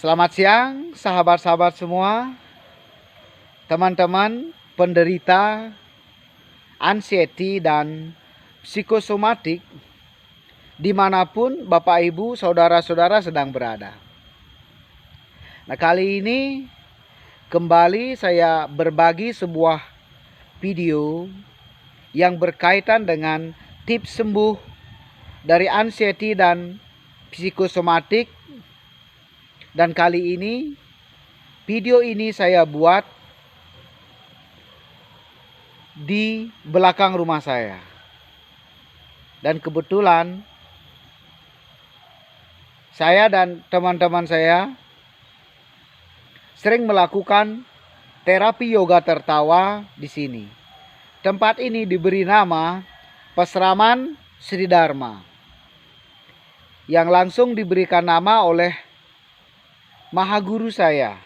Selamat siang sahabat-sahabat semua, teman-teman penderita anxiety dan psikosomatik dimanapun Bapak Ibu Saudara-saudara sedang berada. Nah, kali ini kembali saya berbagi sebuah video yang berkaitan dengan tips sembuh dari anxiety dan psikosomatik. Dan kali ini video ini saya buat di belakang rumah saya. Dan kebetulan saya dan teman-teman saya sering melakukan terapi yoga tertawa di sini. Tempat ini diberi nama Pesraman Sri Dharma, yang langsung diberikan nama oleh Mahaguru saya,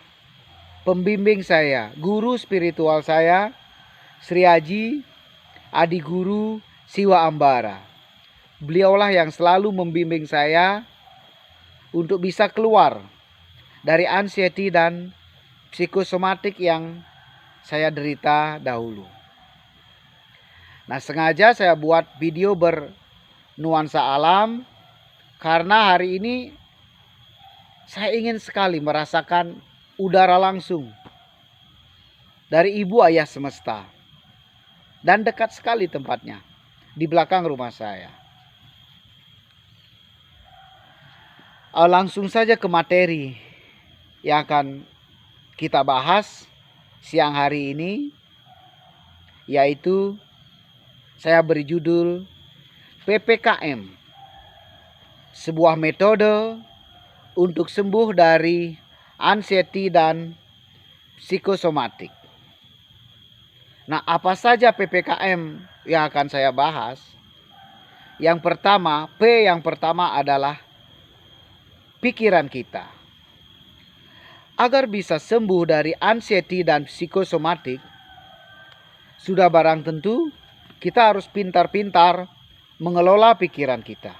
pembimbing saya, guru spiritual saya, Sri Aji Adi Guru Siwa Ambara. Beliaulah yang selalu membimbing saya untuk bisa keluar dari anxiety dan psikosomatik yang saya derita dahulu. Nah, sengaja saya buat video bernuansa alam karena hari ini saya ingin sekali merasakan udara langsung dari Ibu Ayah Semesta. Dan dekat sekali tempatnya, di belakang rumah saya. Langsung saja ke materi yang akan kita bahas siang hari ini, yaitu saya beri judul PPKM, sebuah metode untuk sembuh dari anxiety dan psikosomatik. Nah, apa saja PPKM yang akan saya bahas? Yang pertama, yang pertama adalah pikiran kita. Agar bisa sembuh dari anxiety dan psikosomatik, sudah barang tentu kita harus pintar-pintar mengelola pikiran kita.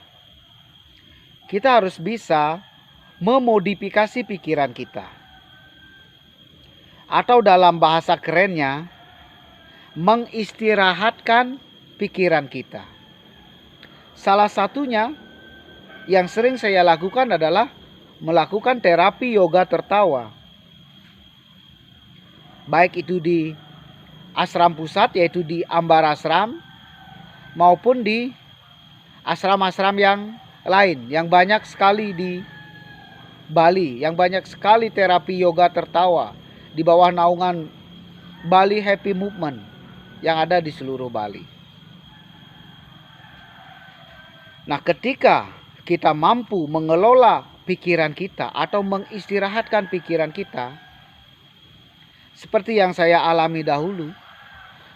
Kita harus bisa memodifikasi pikiran kita, atau dalam bahasa kerennya, mengistirahatkan pikiran kita. Salah satunya yang sering saya lakukan adalah melakukan terapi yoga tertawa, baik itu di ashram pusat, yaitu di Ambara Ashram, maupun di ashram-ashram yang lain yang banyak sekali di Bali, yang banyak sekali terapi yoga tertawa di bawah naungan Bali Happy Movement yang ada di seluruh Bali. Nah, ketika kita mampu mengelola pikiran kita atau mengistirahatkan pikiran kita, seperti yang saya alami dahulu,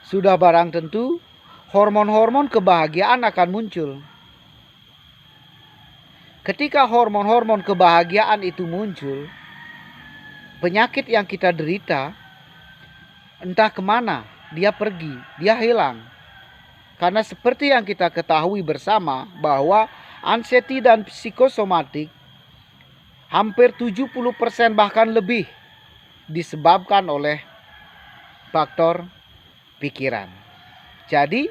sudah barang tentu hormon-hormon kebahagiaan akan muncul. Ketika hormon-hormon kebahagiaan itu muncul, penyakit yang kita derita entah kemana dia pergi, dia hilang. Karena seperti yang kita ketahui bersama bahwa anxiety dan psikosomatik hampir 70% bahkan lebih disebabkan oleh faktor pikiran. Jadi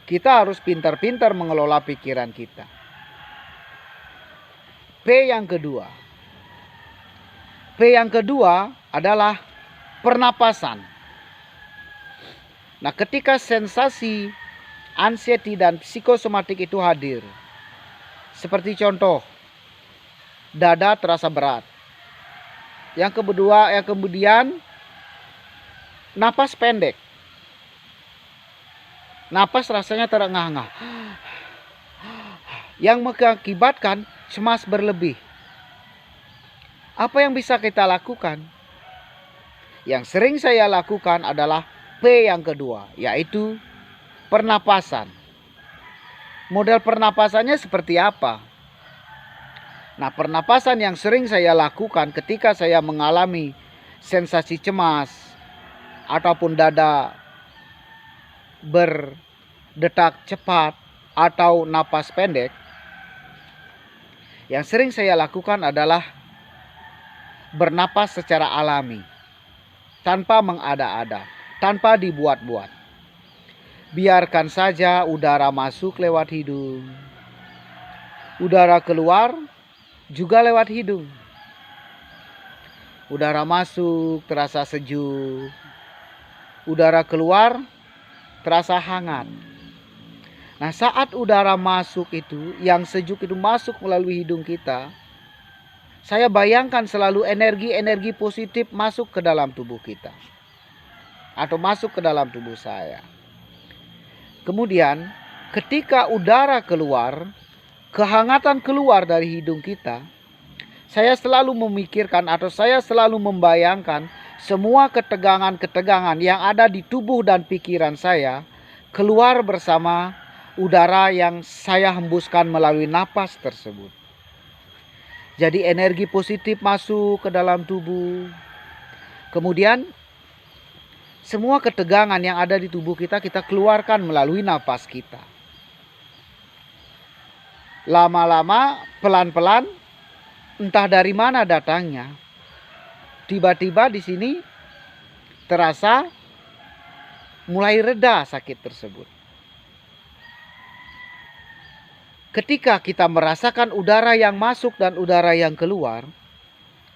kita harus pintar-pintar mengelola pikiran kita. P yang kedua adalah pernapasan. Nah, ketika sensasi anxiety dan psikosomatik itu hadir, seperti contoh, dada terasa berat. Yang kemudian napas pendek. Napas rasanya terengah-engah. Yang mengakibatkan cemas berlebih. Apa yang bisa kita lakukan? Yang sering saya lakukan adalah P yang kedua, yaitu pernapasan. Model pernapasannya seperti apa? Nah, pernapasan yang sering saya lakukan ketika saya mengalami sensasi cemas ataupun dada berdetak cepat atau napas pendek, yang sering saya lakukan adalah bernapas secara alami, tanpa mengada-ada, tanpa dibuat-buat. Biarkan saja udara masuk lewat hidung, udara keluar juga lewat hidung. Udara masuk terasa sejuk, udara keluar terasa hangat. Nah, saat udara masuk itu, yang sejuk itu masuk melalui hidung kita, saya bayangkan selalu energi-energi positif masuk ke dalam tubuh kita, atau masuk ke dalam tubuh saya. Kemudian ketika udara keluar, kehangatan keluar dari hidung kita, saya selalu memikirkan atau saya selalu membayangkan semua ketegangan-ketegangan yang ada di tubuh dan pikiran saya keluar bersama udara yang saya hembuskan melalui napas tersebut. Jadi energi positif masuk ke dalam tubuh. Kemudian semua ketegangan yang ada di tubuh kita, kita keluarkan melalui napas kita. Lama-lama, pelan-pelan, entah dari mana datangnya, tiba-tiba di sini terasa mulai reda sakit tersebut. Ketika kita merasakan udara yang masuk dan udara yang keluar,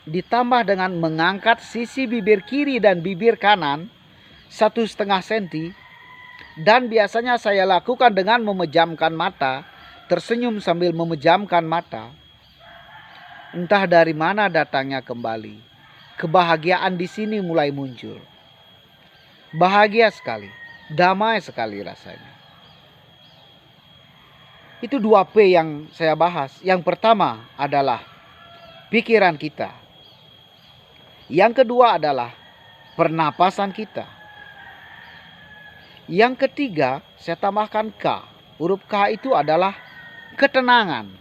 ditambah dengan mengangkat sisi bibir kiri dan bibir kanan 1,5 senti, dan biasanya saya lakukan dengan memejamkan mata, tersenyum sambil memejamkan mata. Entah dari mana datangnya kembali, kebahagiaan di sini mulai muncul. Bahagia sekali, damai sekali rasanya. Itu 2P yang saya bahas. Yang pertama adalah pikiran kita. Yang kedua adalah pernapasan kita. Yang ketiga, saya tambahkan K. Huruf K itu adalah ketenangan.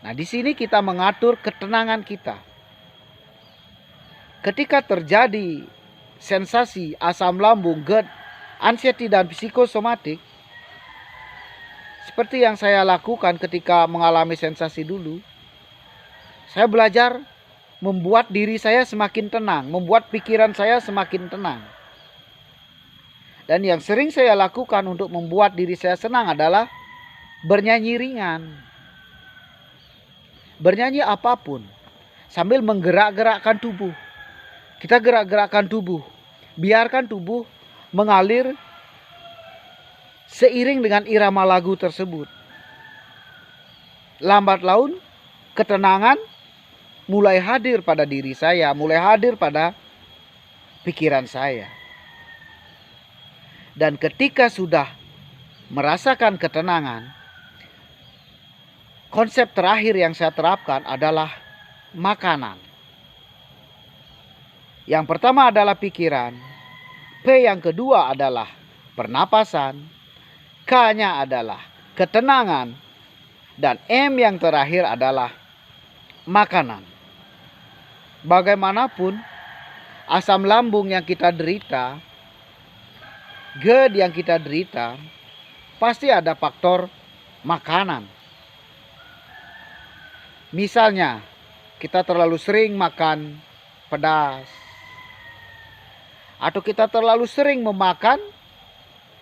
Nah, di sini kita mengatur ketenangan kita. Ketika terjadi sensasi asam lambung, GERD, anxiety dan psikosomatik, seperti yang saya lakukan ketika mengalami sensasi dulu, saya belajar membuat diri saya semakin tenang, membuat pikiran saya semakin tenang. Dan yang sering saya lakukan untuk membuat diri saya senang adalah bernyanyi ringan. Bernyanyi apapun sambil menggerak-gerakkan tubuh. Kita gerak-gerakkan tubuh. Biarkan tubuh mengalir seiring dengan irama lagu tersebut. Lambat laun ketenangan mulai hadir pada diri saya, mulai hadir pada pikiran saya. Dan ketika sudah merasakan ketenangan, konsep terakhir yang saya terapkan adalah makanan. Yang pertama adalah pikiran, P yang kedua adalah pernapasan, K-nya adalah ketenangan, dan M yang terakhir adalah makanan. Bagaimanapun asam lambung yang kita derita, GERD yang kita derita, pasti ada faktor makanan. Misalnya, kita terlalu sering makan pedas, atau kita terlalu sering memakan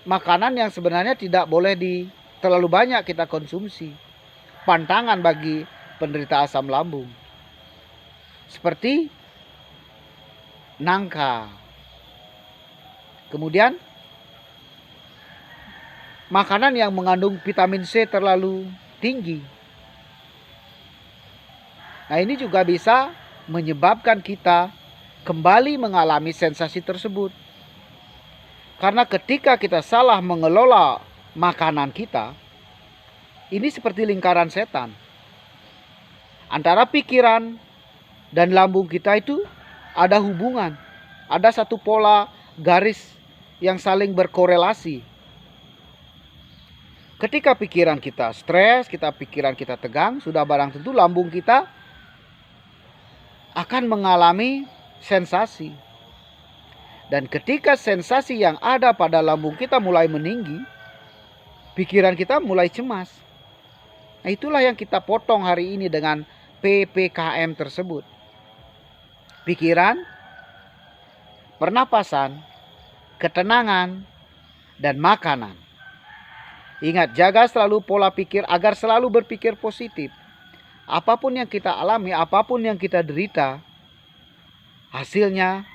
makanan yang sebenarnya tidak boleh terlalu banyak kita konsumsi. Pantangan bagi penderita asam lambung. Seperti nangka. Kemudian makanan yang mengandung vitamin C terlalu tinggi. Nah, ini juga bisa menyebabkan kita kembali mengalami sensasi tersebut. Karena ketika kita salah mengelola makanan kita, ini seperti lingkaran setan. Antara pikiran dan lambung kita itu ada hubungan. Ada satu pola garis yang saling berkorelasi. Ketika pikiran kita stres, pikiran kita tegang, sudah barang tentu lambung kita akan mengalami sensasi. Dan ketika sensasi yang ada pada lambung kita mulai meninggi, pikiran kita mulai cemas. Nah, itulah yang kita potong hari ini dengan PPKM tersebut. pikiran, pernapasan, ketenangan, dan makanan. Ingat, jaga selalu pola pikir agar selalu berpikir positif. Apapun yang kita alami, apapun yang kita derita, hasilnya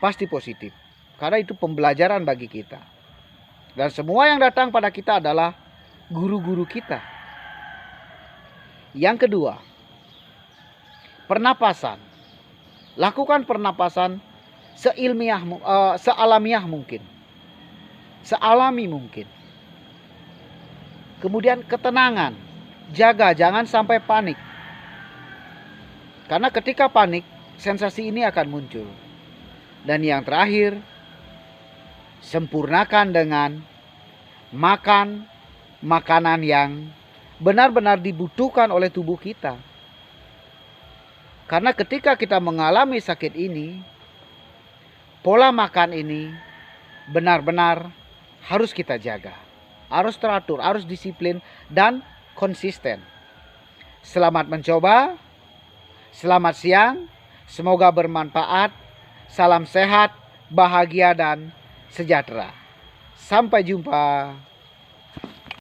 pasti positif. Karena itu pembelajaran bagi kita. Dan semua yang datang pada kita adalah guru-guru kita. Yang kedua, pernapasan. Lakukan pernapasan sealamiah mungkin. Sealami mungkin. Kemudian ketenangan. Jaga, jangan sampai panik. Karena ketika panik, sensasi ini akan muncul. Dan yang terakhir, sempurnakan dengan makan makanan yang benar-benar dibutuhkan oleh tubuh kita. Karena ketika kita mengalami sakit ini, pola makan ini benar-benar harus kita jaga. Harus teratur, harus disiplin, dan konsisten. Selamat mencoba. Selamat siang. Semoga bermanfaat. Salam sehat, bahagia, dan sejahtera. Sampai jumpa.